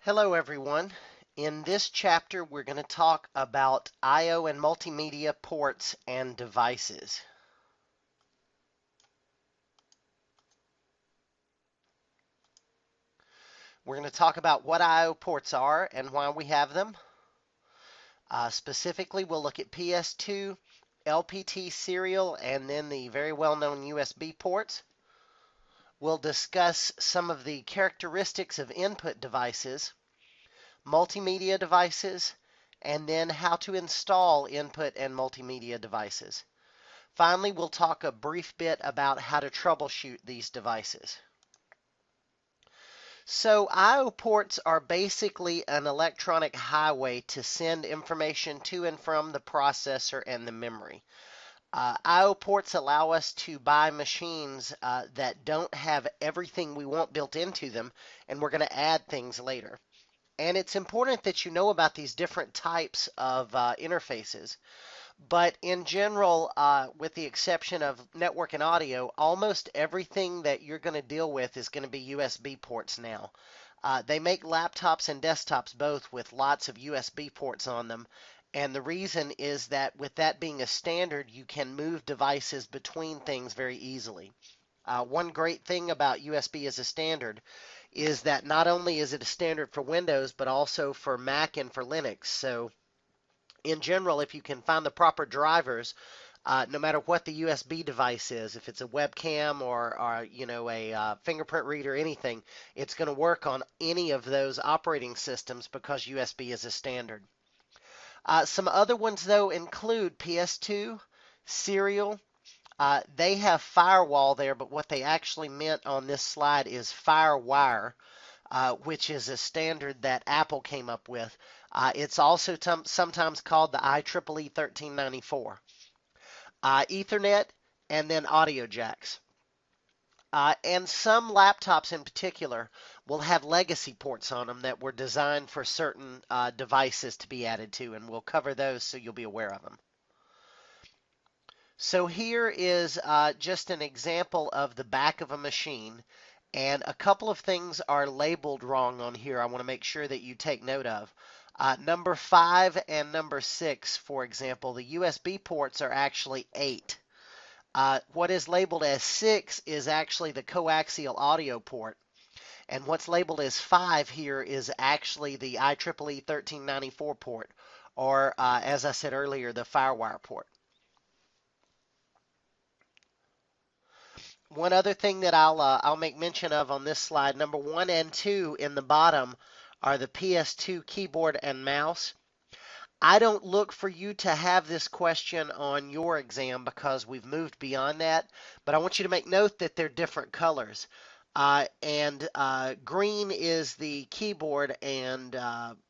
Hello everyone. In this chapter we're going to talk about I/O and multimedia ports and devices. We're going to talk about what I/O ports are and why we have them. Specifically we'll look at PS2, LPT serial, and then the very well-known USB ports. We'll discuss some of the characteristics of input devices, multimedia devices, and then how to install input and multimedia devices. Finally, we'll talk a brief bit about how to troubleshoot these devices. So I/O ports are basically an electronic highway to send information to and from the processor and the memory. I/O ports allow us to buy machines that don't have everything we want built into them, and we're going to add things later. And it's important that you know about these different types of interfaces. But in general, with the exception of network and audio, almost everything that you're going to deal with is going to be USB ports now. They make laptops and desktops both with lots of USB ports on them. And the reason is that with that being a standard, you can move devices between things very easily. One great thing about USB as a standard is that not only is it a standard for Windows, but also for Mac and for Linux. So in general, if you can find the proper drivers, no matter what the USB device is, if it's a webcam or a fingerprint reader, anything, it's going to work on any of those operating systems because USB is a standard. Some other ones though include PS2, Serial. They have firewall there, but what they actually meant on this slide is FireWire, which is a standard that Apple came up with. It's also sometimes called the IEEE 1394. Ethernet, and then audio jacks. And some laptops in particular will have legacy ports on them that were designed for certain devices to be added to, and we'll cover those so you'll be aware of them. So here is just an example of the back of a machine, and a couple of things are labeled wrong on here I want to make sure that you take note of. Number 5 and number 6, for example, the USB ports are actually 8. What is labeled as 6 is actually the coaxial audio port, and what's labeled as 5 here is actually the IEEE 1394 port, or as I said earlier, the FireWire port. One other thing that I'll make mention of on this slide, number 1 and 2 in the bottom are the PS2 keyboard and mouse. I don't look for you to have this question on your exam because we've moved beyond that, but I want you to make note that they're different colors. Green is the keyboard and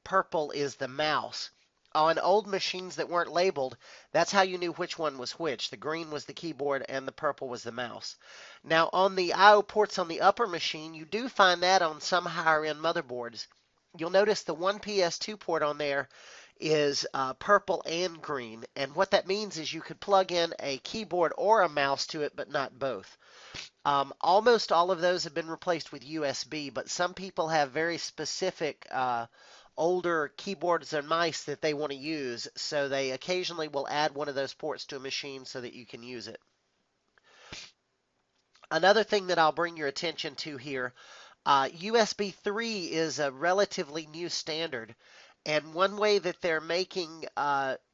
purple is the mouse. On old machines that weren't labeled, that's how you knew which one was which. The green was the keyboard and the purple was the mouse. Now on the I/O ports on the upper machine, you do find that on some higher end motherboards. You'll notice the one PS2 port on there is purple and green, and what that means is you could plug in a keyboard or a mouse to it, but not both. Almost all of those have been replaced with USB, but some people have very specific older keyboards and mice that they want to use, so they occasionally will add one of those ports to a machine so that you can use it. Another thing that I'll bring your attention to here, USB 3 is a relatively new standard. And one way that they're making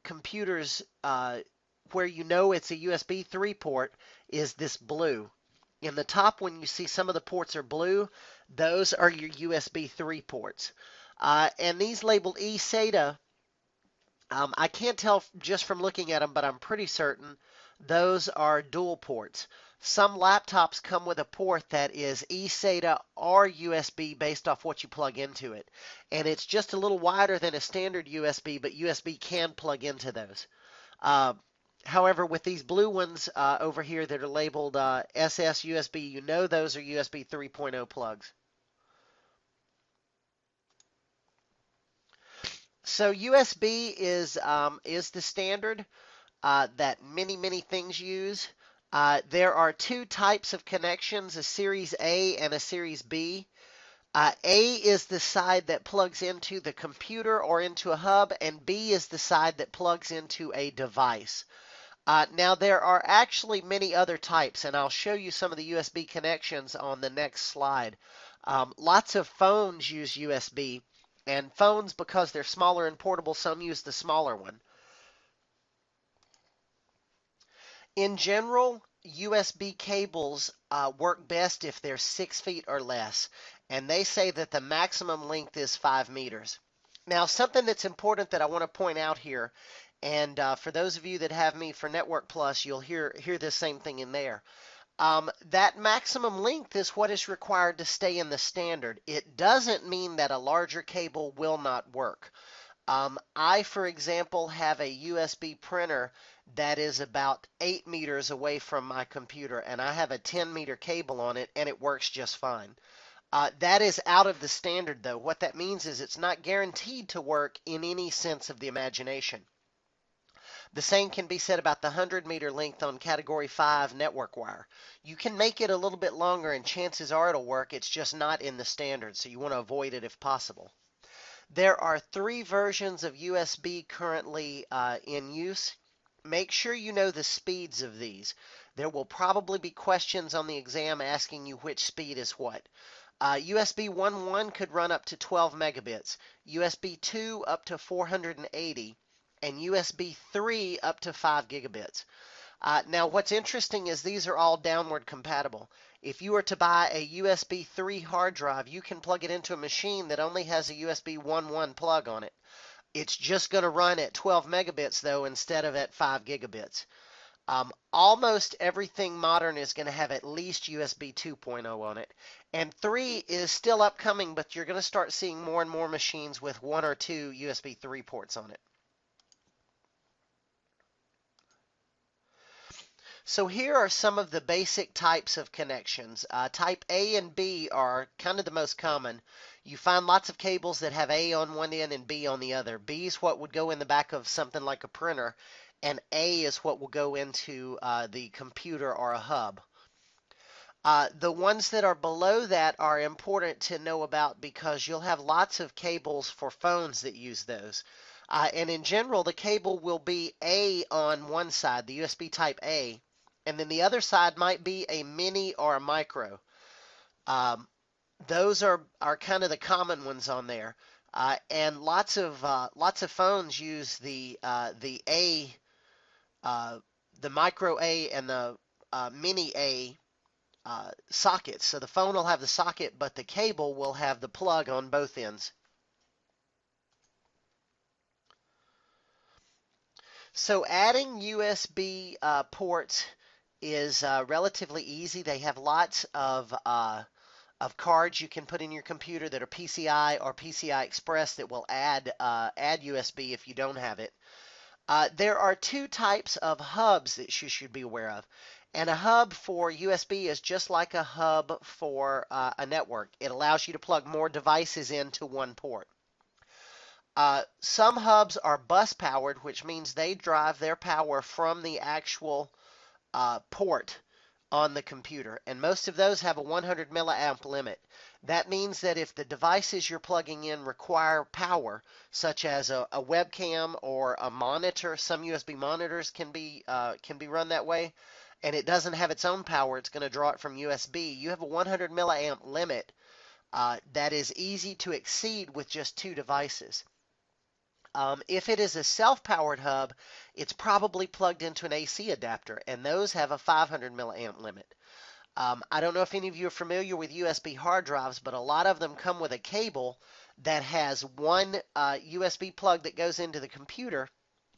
computers where you know it's a USB 3 port is this blue. In the top when you see some of the ports are blue, those are your USB 3 ports. And these labeled eSATA, I can't tell just from looking at them, but I'm pretty certain those are dual ports. Some laptops come with a port that is eSATA or USB based off what you plug into it. And it's just a little wider than a standard USB, but USB can plug into those. However, with these blue ones over here that are labeled SS USB, you know those are USB 3.0 plugs. So USB is the standard that many things use. There are two types of connections, a Series A and a Series B. A is the side that plugs into the computer or into a hub, and B is the side that plugs into a device. Now there are actually many other types, and I'll show you some of the USB connections on the next slide. Lots of phones use USB, and phones, because they're smaller and portable, some use the smaller one. In general, USB cables work best if they're 6 feet or less, and they say that the maximum length is 5 meters. Now, something that's important that I want to point out here, and for those of you that have me for Network Plus, you'll hear this same thing in there. That maximum length is what is required to stay in the standard. It doesn't mean that a larger cable will not work. I, for example, have a USB printer that is about 8 meters away from my computer, and I have a 10-meter cable on it, and it works just fine. That is out of the standard, though. What that means is it's not guaranteed to work in any sense of the imagination. The same can be said about the 100-meter length on Category 5 network wire. You can make it a little bit longer, and chances are it'll work. It's just not in the standard, so you want to avoid it if possible. There are 3 versions of USB currently in use. Make sure you know the speeds of these. There will probably be questions on the exam asking you which speed is what. USB 1.1 could run up to 12 megabits, USB 2 up to 480, and USB 3 up to 5 gigabits. Now, what's interesting is these are all downward compatible. If you were to buy a USB 3 hard drive, you can plug it into a machine that only has a USB 1.1 plug on it. It's just going to run at 12 megabits, though, instead of at 5 gigabits. Almost everything modern is going to have at least USB 2.0 on it. And 3 is still upcoming, but you're going to start seeing more and more machines with 1 or 2 USB 3 ports on it. So here are some of the basic types of connections. Type A and B are kind of the most common. You find lots of cables that have A on one end and B on the other. B is what would go in the back of something like a printer, and A is what will go into the computer or a hub. The ones that are below that are important to know about because you'll have lots of cables for phones that use those. And in general, the cable will be A on one side, the USB type A, and then the other side might be a mini or a micro. Those are kind of the common ones on there. And lots of phones use the A, the micro A and the mini A sockets. So the phone will have the socket, but the cable will have the plug on both ends. So adding USB ports is relatively easy. They have lots of cards you can put in your computer that are PCI or PCI Express that will add USB if you don't have it. There are 2 types of hubs that you should be aware of. And a hub for USB is just like a hub for a network. It allows you to plug more devices into one port. Some hubs are bus powered, which means they drive their power from the actual port on the computer. And most of those have a 100 milliamp limit. That means that if the devices you're plugging in require power, such as a webcam or a monitor, some USB monitors can be run that way, and it doesn't have its own power, it's going to draw it from USB. You have a 100 milliamp limit that is easy to exceed with just 2 devices. If it is a self-powered hub, it's probably plugged into an AC adapter, and those have a 500 milliamp limit. I don't know if any of you are familiar with USB hard drives, but a lot of them come with a cable that has one USB plug that goes into the computer,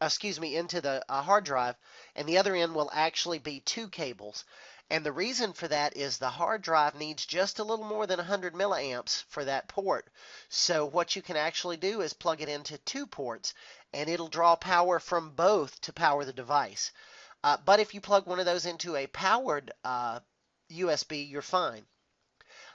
into the hard drive, and the other end will actually be 2 cables. And the reason for that is the hard drive needs just a little more than 100 milliamps for that port. So what you can actually do is plug it into 2 ports, and it'll draw power from both to power the device. But if you plug one of those into a powered USB, you're fine.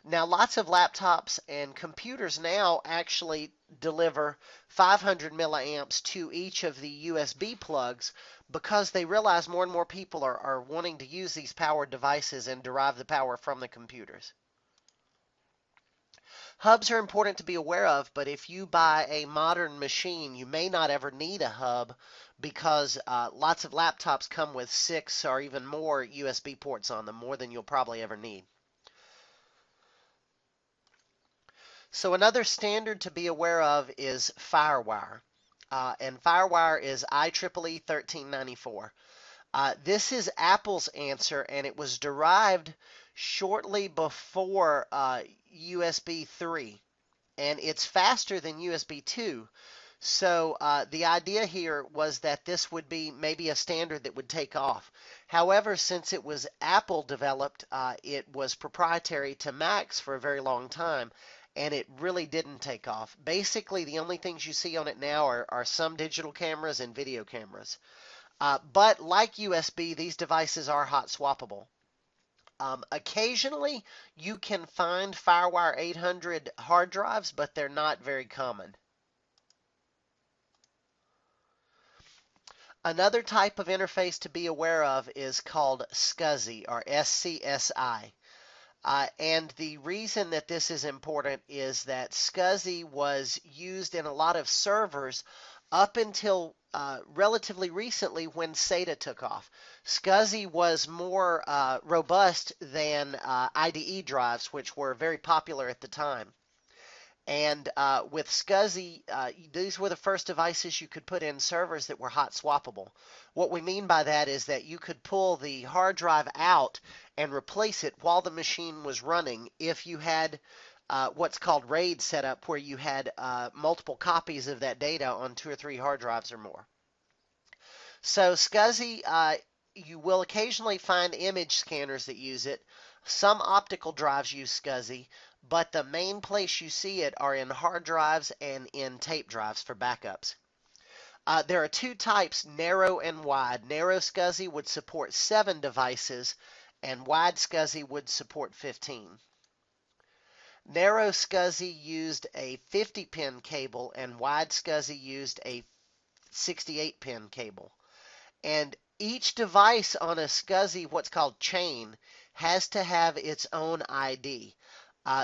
Now, lots of laptops and computers now actually deliver 500 milliamps to each of the USB plugs because they realize more and more people are wanting to use these powered devices and derive the power from the computers. Hubs are important to be aware of, but if you buy a modern machine, you may not ever need a hub because lots of laptops come with 6 or even more USB ports on them, more than you'll probably ever need. So another standard to be aware of is FireWire. And FireWire is IEEE 1394. This is Apple's answer, and it was derived shortly before USB 3, and it's faster than USB 2. So the idea here was that this would be maybe a standard that would take off. However, since it was Apple developed, it was proprietary to Macs for a very long time, and it really didn't take off. Basically, the only things you see on it now are some digital cameras and video cameras. But like USB, these devices are hot swappable. Occasionally, you can find FireWire 800 hard drives, but they're not very common. Another type of interface to be aware of is called SCSI, or SCSI. And the reason that this is important is that SCSI was used in a lot of servers up until relatively recently when SATA took off. SCSI was more robust than IDE drives, which were very popular at the time. And with SCSI, these were the first devices you could put in servers that were hot swappable. What we mean by that is that you could pull the hard drive out and replace it while the machine was running if you had what's called RAID set up, where you had multiple copies of that data on 2 or 3 hard drives or more. So SCSI, you will occasionally find image scanners that use it. Some optical drives use SCSI, but the main place you see it are in hard drives and in tape drives for backups. There are 2 types, narrow and wide. Narrow SCSI would support 7 devices, and wide SCSI would support 15. Narrow SCSI used a 50-pin cable, and wide SCSI used a 68-pin cable. And each device on a SCSI, what's called chain, has to have its own ID.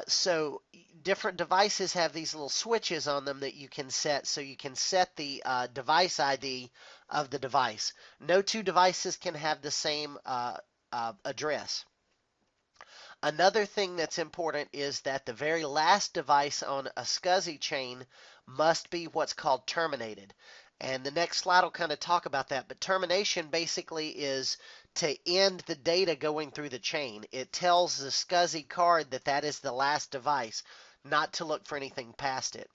So different devices have these little switches on them that you can set, so you can set the device ID of the device. No 2 devices can have the same address. Another thing that's important is that the very last device on a SCSI chain must be what's called terminated. And the next slide will kind of talk about that. But termination basically is to end the data going through the chain. It tells the SCSI card that that is the last device, not to look for anything past it.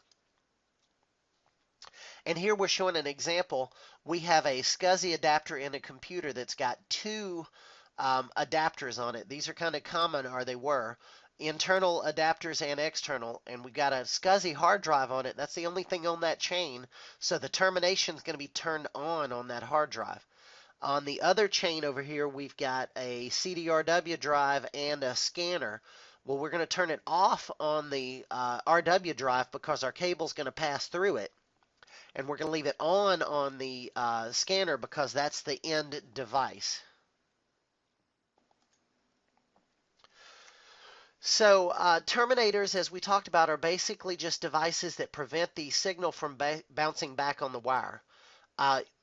And here we're showing an example. We have a SCSI adapter in a computer that's got 2 adapters on it. These are kind of common, or they were, internal adapters and external, and we've got a SCSI hard drive on it. That's the only thing on that chain, so the termination is going to be turned on that hard drive. On the other chain over here, we've got a CDRW drive and a scanner. Well, we're going to turn it off on the RW drive because our cable is going to pass through it, and we're going to leave it on the scanner because that's the end device. So terminators, as we talked about, are basically just devices that prevent the signal from bouncing back on the wire.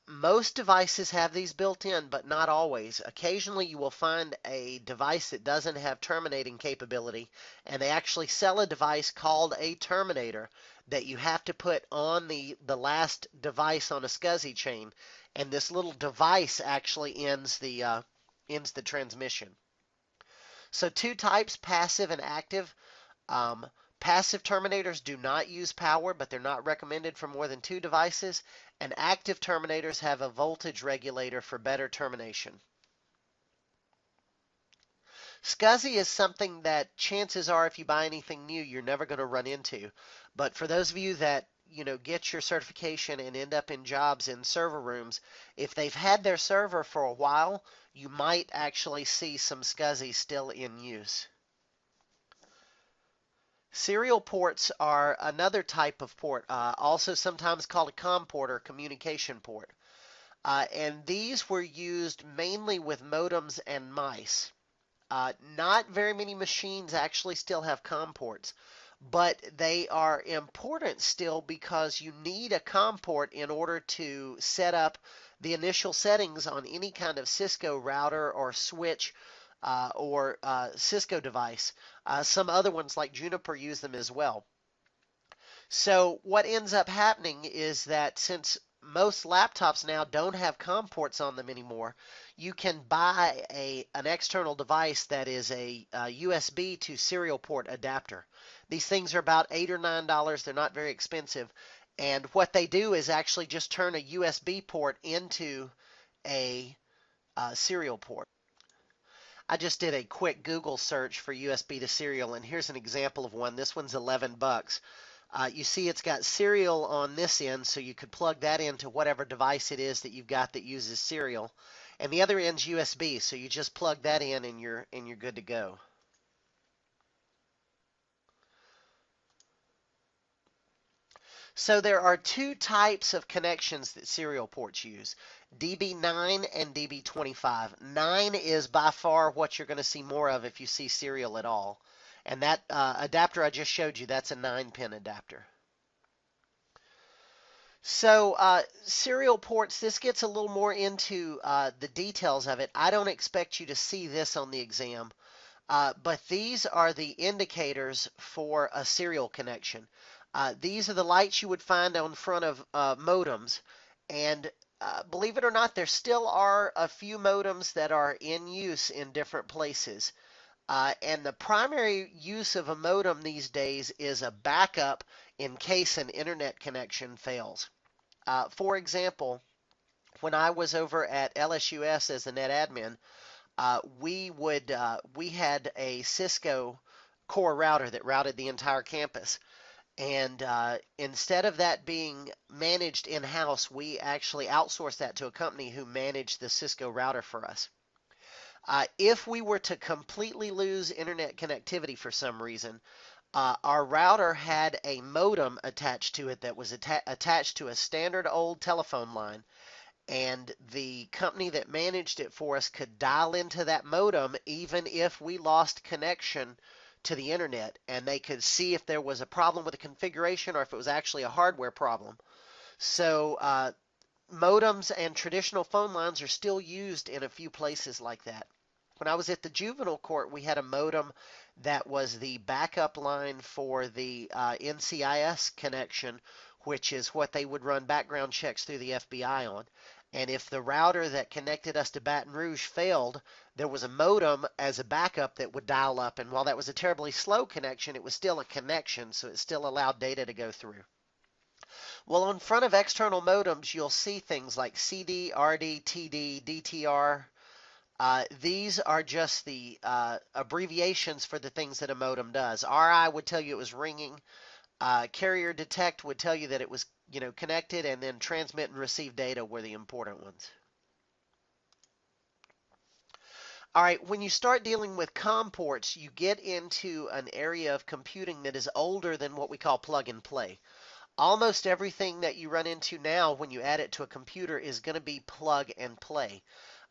Most devices have these built in, but not always. Occasionally you will find a device that doesn't have terminating capability, and they actually sell a device called a terminator that you have to put on the last device on a SCSI chain, and this little device actually ends the transmission. So 2 types, passive and active. Passive terminators do not use power, but they're not recommended for more than 2 devices. And active terminators have a voltage regulator for better termination. SCSI is something that chances are, if you buy anything new, you're never going to run into. But for those of you that get your certification and end up in jobs in server rooms, if they've had their server for a while, you might actually see some SCSI still in use. Serial ports are another type of port, also sometimes called a COM port or communication port. And these were used mainly with modems and mice. Not very many machines actually still have COM ports. but they are important still because you need a COM port in order to set up the initial settings on any kind of Cisco router or switch or Cisco device. Some other ones like Juniper use them as well. So what ends up happening is that since most laptops now don't have COM ports on them anymore, you can buy an external device that is a USB to serial port adapter. These things are about $8 or $9. They're not very expensive. And what they do is actually just turn a USB port into a serial port. I just did a quick Google search for USB to serial, and here's an example of one. This one's 11 bucks. You see it's got serial on this end, so you could plug that into whatever device it is that you've got that uses serial. And the other end's USB, so you just plug that in and you're good to go. So there are two types of connections that serial ports use, DB9 and DB25. 9 is by far what you're going to see more of if you see serial at all. And that adapter I just showed you, that's a 9-pin adapter. So serial ports, this gets a little more into the details of it. I don't expect you to see this on the exam, but these are the indicators for a serial connection. These are the lights you would find on front of modems, and believe it or not, there still are a few modems that are in use in different places. And the primary use of a modem these days is a backup in case an internet connection fails. For example, when I was over at LSUS as a net admin, we had a Cisco core router that routed the entire campus. And instead of that being managed in-house, we actually outsourced that to a company who managed the Cisco router for us. If we were to completely lose internet connectivity for some reason, our router had a modem attached to it that was attached to a standard old telephone line, and the company that managed it for us could dial into that modem even if we lost connection to the internet, and they could see if there was a problem with the configuration or if it was actually a hardware problem. So modems and traditional phone lines are still used in a few places like that. When I was at the juvenile court, we had a modem that was the backup line for the NCIS connection, which is what they would run background checks through the FBI on. And if the router that connected us to Baton Rouge failed, there was a modem as a backup that would dial up. And while that was a terribly slow connection, it was still a connection, so it still allowed data to go through. Well, in front of external modems, you'll see things like CD, RD, TD, DTR. These are just the abbreviations for the things that a modem does. RI would tell you it was ringing. Carrier detect would tell you that it was, connected, and then transmit and receive data were the important ones. All right, when you start dealing with COM ports, you get into an area of computing that is older than what we call plug and play. Almost everything that you run into now when you add it to a computer is going to be plug and play.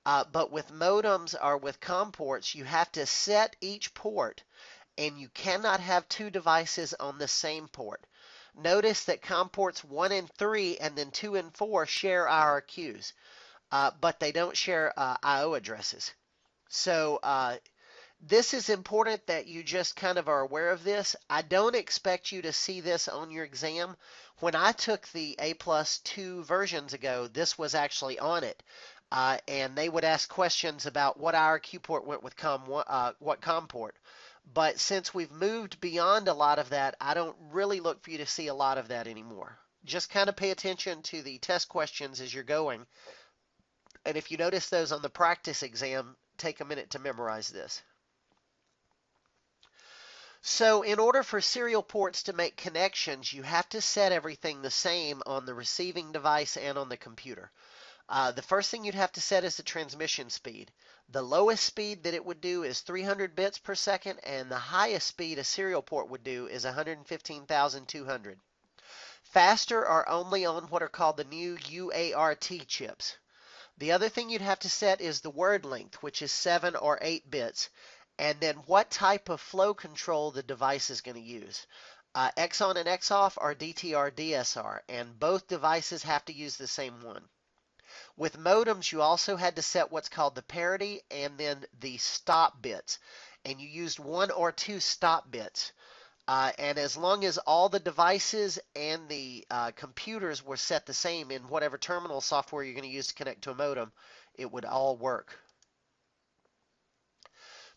But with modems or with COM ports, you have to set each port, and you cannot have two devices on the same port. Notice that COM ports 1 and 3 and then 2 and 4 share IRQs, but they don't share I/O addresses. So this is important that you just kind of are aware of this. I don't expect you to see this on your exam. When I took the A+2 versions ago, this was actually on it. And they would ask questions about what IRQ port went with what COM port. But since we've moved beyond a lot of that, I don't really look for you to see a lot of that anymore. Just kind of pay attention to the test questions as you're going. And if you notice those on the practice exam, take a minute to memorize this. So in order for serial ports to make connections, you have to set everything the same on the receiving device and on the computer. The first thing you'd have to set is the transmission speed. The lowest speed that it would do is 300 bits per second, and the highest speed a serial port would do is 115,200. Faster are only on what are called the new UART chips. The other thing you'd have to set is the word length, which is 7 or 8 bits, and then what type of flow control the device is going to use. X on and X off are DTR DSR, and both devices have to use the same one. With modems, you also had to set what's called the parity and then the stop bits, and you used 1 or 2 stop bits. And as long as all the devices and the computers were set the same in whatever terminal software you're going to use to connect to a modem, it would all work.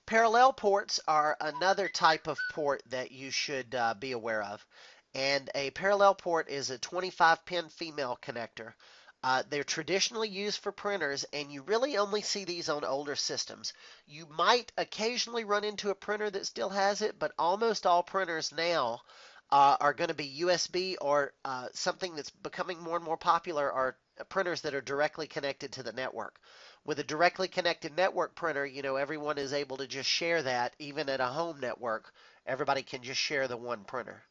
Parallel ports are another type of port that you should be aware of. And a parallel port is a 25-pin female connector. They're traditionally used for printers, and you really only see these on older systems. You might occasionally run into a printer that still has it, but almost all printers now are going to be USB, or something that's becoming more and more popular are printers that are directly connected to the network. With a directly connected network printer, you know, everyone is able to just share that. Even at a home network, everybody can just share the one printer.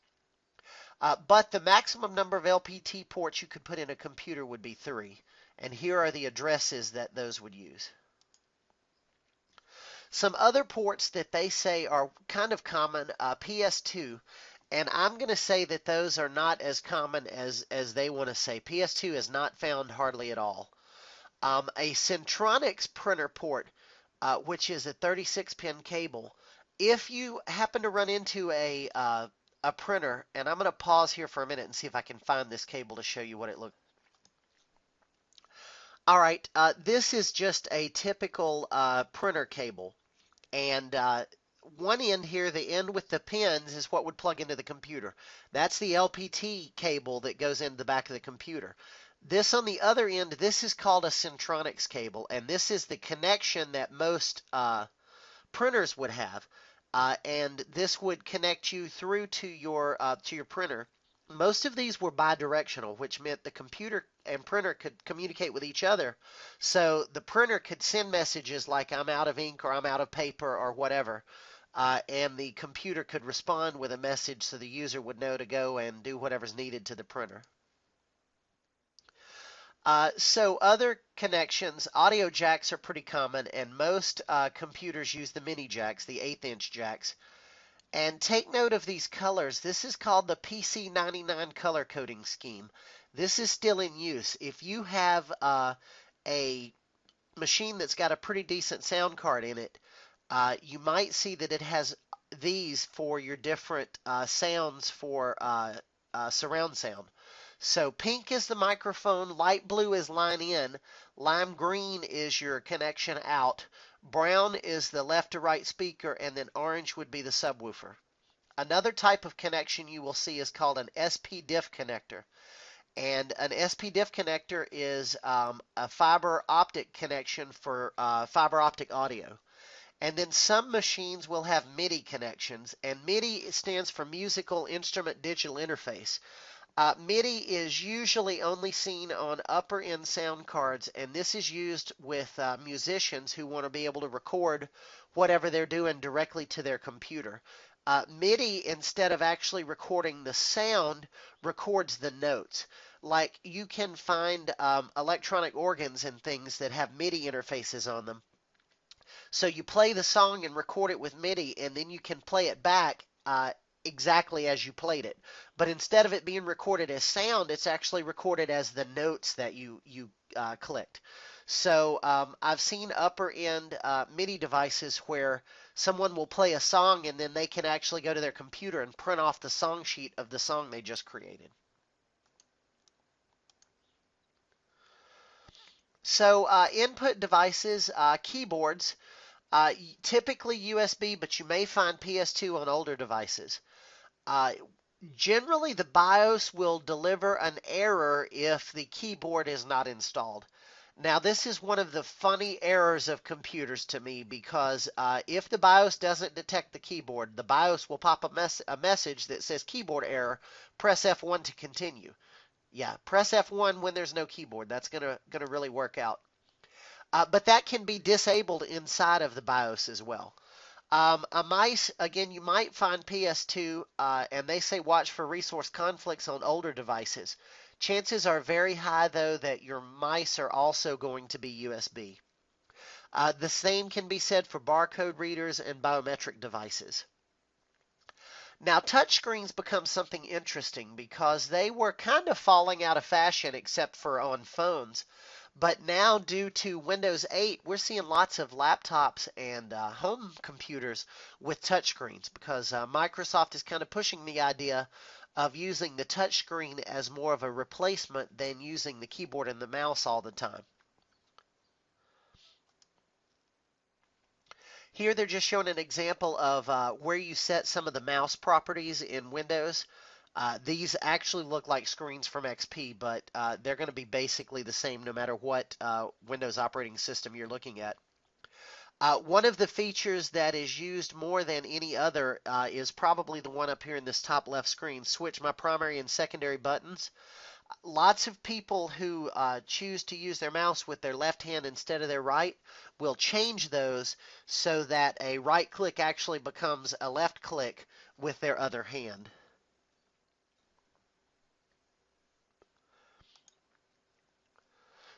But the maximum number of LPT ports you could put in a computer would be 3. And here are the addresses that those would use. Some other ports that they say are kind of common, PS2. And I'm going to say that those are not as common as they want to say. PS2 is not found hardly at all. A Centronics printer port, which is a 36-pin cable. If you happen to run into a printer, and I'm going to pause here for a minute and see if I can find this cable to show you what it looks like. All right, this is just a typical printer cable. And one end here, the end with the pins, is what would plug into the computer. That's the LPT cable that goes into the back of the computer. This on the other end, this is called a Centronics cable, and this is the connection that most printers would have. And this would connect you through to your printer. Most of these were bidirectional, which meant the computer and printer could communicate with each other. So the printer could send messages like I'm out of ink or I'm out of paper or whatever. And the computer could respond with a message so the user would know to go and do whatever's needed to the printer. So other connections, audio jacks are pretty common, and most computers use the mini jacks, the 1/8-inch jacks. And take note of these colors. This is called the PC99 color coding scheme. This is still in use. If you have a machine that's got a pretty decent sound card in it, you might see that it has these for your different sounds for surround sound. So pink is the microphone, light blue is line in, lime green is your connection out, brown is the left to right speaker, and then orange would be the subwoofer. Another type of connection you will see is called an SPDIF connector. And an SPDIF connector is a fiber optic connection for fiber optic audio. And then some machines will have MIDI connections, and MIDI stands for Musical Instrument Digital Interface. MIDI is usually only seen on upper end sound cards, and this is used with musicians who want to be able to record whatever they're doing directly to their computer. MIDI, instead of actually recording the sound, records the notes. Like you can find electronic organs and things that have MIDI interfaces on them. So you play the song and record it with MIDI, and then you can play it back exactly as you played it. But instead of it being recorded as sound, it's actually recorded as the notes that you clicked. So I've seen upper end MIDI devices where someone will play a song and then they can actually go to their computer and print off the song sheet of the song they just created. So input devices, keyboards, typically USB, but you may find PS2 on older devices. Generally, the BIOS will deliver an error if the keyboard is not installed. Now, this is one of the funny errors of computers to me because if the BIOS doesn't detect the keyboard, the BIOS will pop a message that says keyboard error, press F1 to continue. Yeah, press F1 when there's no keyboard. That's gonna really work out. But that can be disabled inside of the BIOS as well. A mice, again, you might find PS2, and they say watch for resource conflicts on older devices. Chances are very high, though, that your mice are also going to be USB. The same can be said for barcode readers and biometric devices. Now, touchscreens become something interesting because they were kind of falling out of fashion except for on phones. But now, due to Windows 8, we're seeing lots of laptops and home computers with touchscreens because Microsoft is kind of pushing the idea of using the touchscreen as more of a replacement than using the keyboard and the mouse all the time. Here they're just showing an example of where you set some of the mouse properties in Windows. These actually look like screens from XP, but they're going to be basically the same no matter what Windows operating system you're looking at. One of the features that is used more than any other is probably the one up here in this top left screen, switch my primary and secondary buttons. Lots of people who choose to use their mouse with their left hand instead of their right will change those so that a right click actually becomes a left click with their other hand.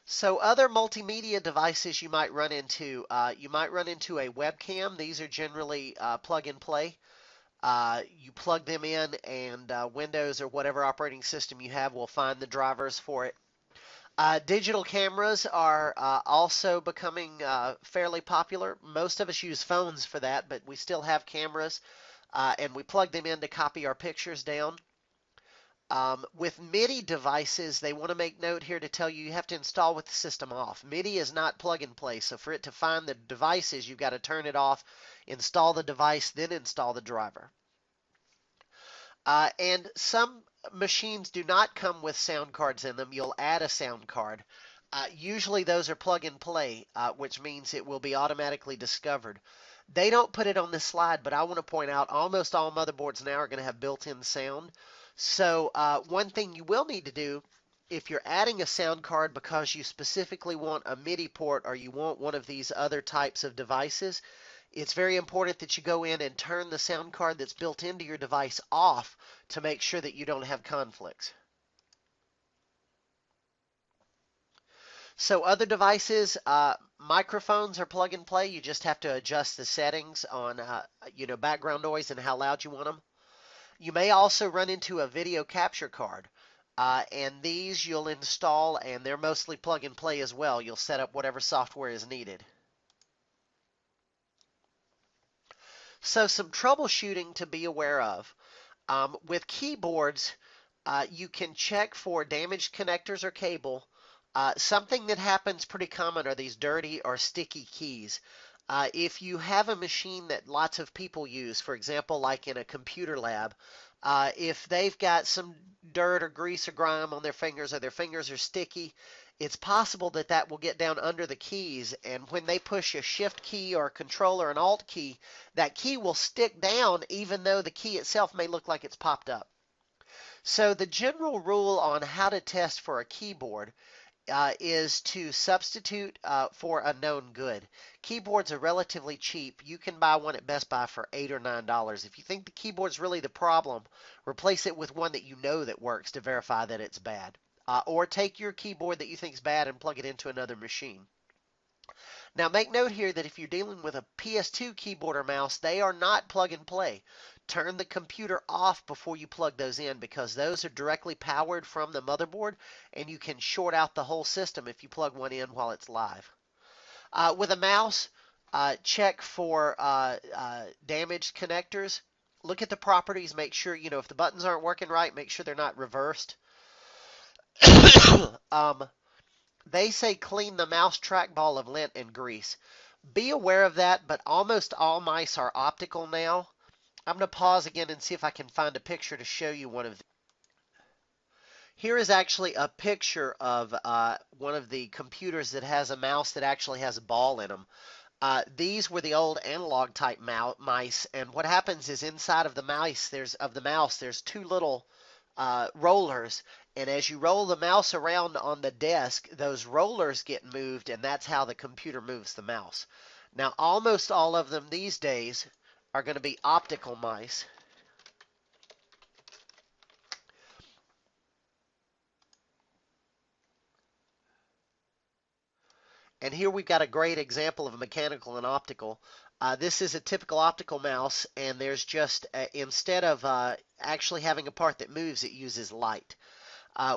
So other multimedia devices you might run into a webcam. These are generally plug and play. You plug them in and Windows or whatever operating system you have will find the drivers for it. Digital cameras are also becoming fairly popular. Most of us use phones for that, but we still have cameras and we plug them in to copy our pictures down. With MIDI devices, they want to make note here to tell you you have to install with the system off. MIDI is not plug and play, so for it to find the devices, you've got to turn it off, install the device, then install the driver. And some machines do not come with sound cards in them. You'll add a sound card. Usually those are plug and play, which means it will be automatically discovered. They don't put it on this slide, but I want to point out almost all motherboards now are going to have built-in sound. So one thing you will need to do if you're adding a sound card because you specifically want a MIDI port or you want one of these other types of devices, it's very important that you go in and turn the sound card that's built into your device off to make sure that you don't have conflicts. So other devices, microphones are plug and play. You just have to adjust the settings on background noise and how loud you want them. You may also run into a video capture card. And these you'll install and they're mostly plug and play as well. You'll set up whatever software is needed. So some troubleshooting to be aware of. With keyboards, you can check for damaged connectors or cable. Something that happens pretty common are these dirty or sticky keys. If you have a machine that lots of people use, for example, like in a computer lab, if they've got some dirt or grease or grime on their fingers or their fingers are sticky, it's possible that that will get down under the keys, and when they push a shift key or a control or an alt key, that key will stick down even though the key itself may look like it's popped up. So the general rule on how to test for a keyboard is to substitute for a known good. Keyboards are relatively cheap. You can buy one at Best Buy for $8 or $9. If you think the keyboard's really the problem, replace it with one that you know that works to verify that it's bad. Or take your keyboard that you think is bad and plug it into another machine. Now make note here that if you're dealing with a PS2 keyboard or mouse, they are not plug and play. Turn the computer off before you plug those in because those are directly powered from the motherboard and you can short out the whole system if you plug one in while it's live. With a mouse, check for damaged connectors. Look at the properties, make sure, if the buttons aren't working right, make sure they're not reversed. They say clean the mouse trackball of lint and grease. Be aware of that, but almost all mice are optical now. I'm going to pause again and see if I can find a picture to show you one of them. Here is actually a picture of one of the computers that has a mouse that actually has a ball in them. These were the old analog type mice, and what happens is inside of the mouse there's two little rollers, and as you roll the mouse around on the desk, those rollers get moved, and that's how the computer moves the mouse. Now, almost all of them these days are going to be optical mice. And here we've got a great example of a mechanical and optical. This is a typical optical mouse, and there's just, instead of actually having a part that moves, it uses light.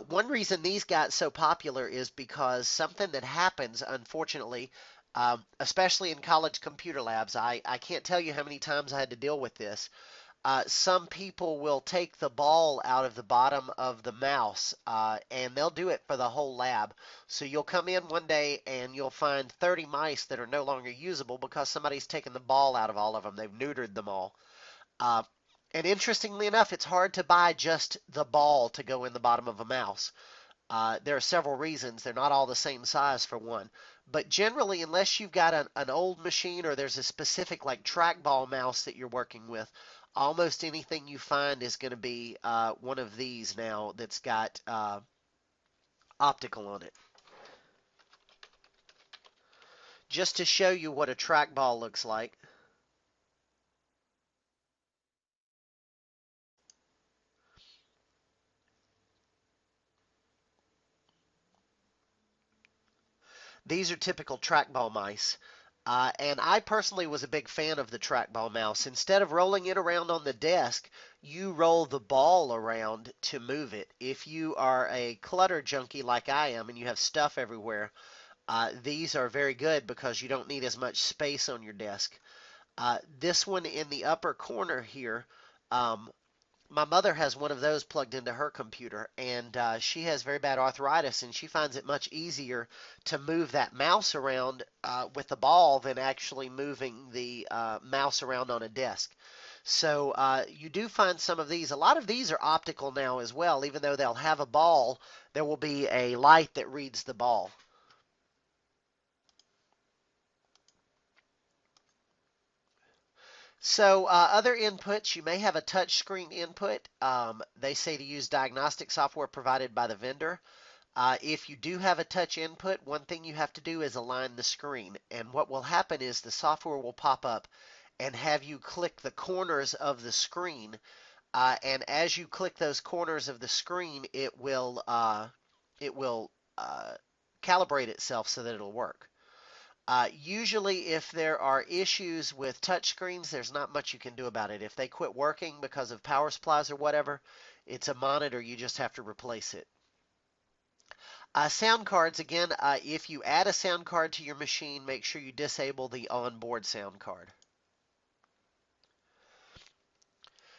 One reason these got so popular is because something that happens, unfortunately, especially in college computer labs, I can't tell you how many times I had to deal with this. Some people will take the ball out of the bottom of the mouse, and they'll do it for the whole lab. So you'll come in one day and you'll find 30 mice that are no longer usable because somebody's taken the ball out of all of them. They've neutered them all. Uh, and interestingly enough, it's hard to buy just the ball to go in the bottom of a mouse. There are several reasons. They're not all the same size, for one. But generally, unless you've got an old machine or there's a specific like trackball mouse that you're working with, almost anything you find is going to be one of these now that's got optical on it. Just to show you what a trackball looks like. These are typical trackball mice. And I personally was a big fan of the trackball mouse. Instead of rolling it around on the desk, you roll the ball around to move it. If you are a clutter junkie like I am and you have stuff everywhere, these are very good because you don't need as much space on your desk. This one in the upper corner here, um, my mother has one of those plugged into her computer, and she has very bad arthritis, and she finds it much easier to move that mouse around with the ball than actually moving the mouse around on a desk. So you do find some of these. A lot of these are optical now as well. Even though they'll have a ball, there will be a light that reads the ball. So other inputs, you may have a touch screen input. They say to use diagnostic software provided by the vendor. If you do have a touch input, one thing you have to do is align the screen. And what will happen is the software will pop up and have you click the corners of the screen. And as you click those corners of the screen, it will calibrate itself so that it'll work. Usually, if there are issues with touchscreens, there's not much you can do about it. If they quit working because of power supplies or whatever, it's a monitor. You just have to replace it. Sound cards, again, if you add a sound card to your machine, make sure you disable the onboard sound card.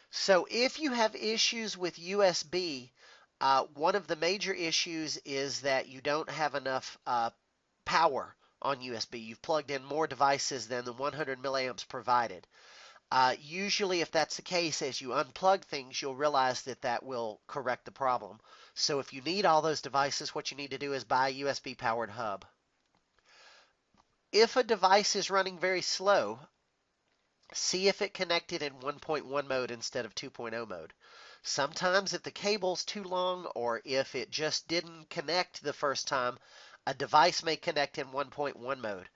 So if you have issues with USB, one of the major issues is that you don't have enough power on USB. You've plugged in more devices than the 100 milliamps provided. Usually, if that's the case, as you unplug things, you'll realize that that will correct the problem. So if you need all those devices, what you need to do is buy a USB-powered hub. If a device is running very slow, see if it connected in 1.1 mode instead of 2.0 mode. Sometimes if the cable's too long or if it just didn't connect the first time, a device may connect in 1.1 mode.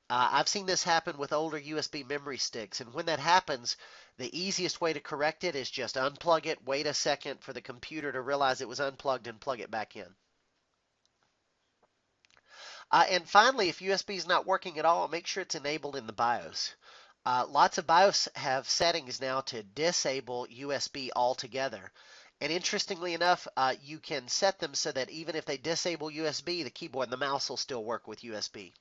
I've seen this happen with older USB memory sticks, and when that happens, the easiest way to correct it is just unplug it, wait a second for the computer to realize it was unplugged, and plug it back in. And finally, if USB is not working at all, make sure it's enabled in the BIOS. Lots of BIOS have settings now to disable USB altogether. And interestingly enough, you can set them so that even if they disable USB, the keyboard and the mouse will still work with USB.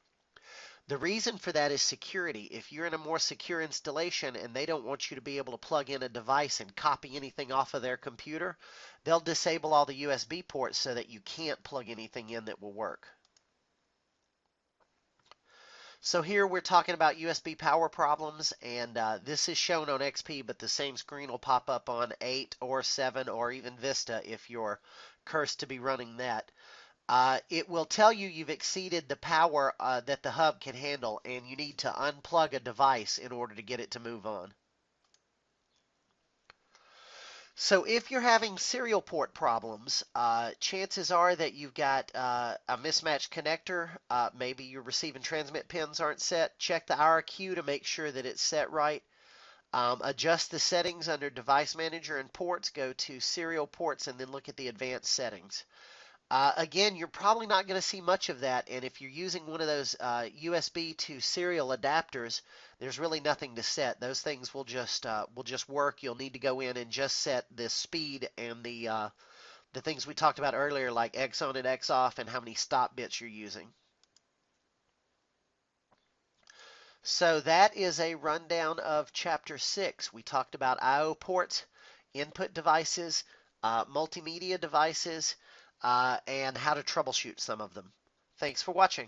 The reason for that is security. If you're in a more secure installation and they don't want you to be able to plug in a device and copy anything off of their computer, they'll disable all the USB ports so that you can't plug anything in that will work. So here we're talking about USB power problems, and this is shown on XP, but the same screen will pop up on 8 or 7 or even Vista if you're cursed to be running that. It will tell you you've exceeded the power that the hub can handle, and you need to unplug a device in order to get it to move on. So if you're having serial port problems, chances are that you've got a mismatched connector. Maybe your receive and transmit pins aren't set. Check the IRQ to make sure that it's set right. Adjust the settings under Device Manager and Ports. Go to Serial Ports and then look at the advanced settings. Again, you're probably not going to see much of that, and if you're using one of those USB to serial adapters, there's really nothing to set. Those things will just work. You'll need to go in and just set the speed and the things we talked about earlier, like X on and X off, and how many stop bits you're using. So that is a rundown of Chapter 6. We talked about I/O ports, input devices, multimedia devices, and how to troubleshoot some of them. Thanks for watching.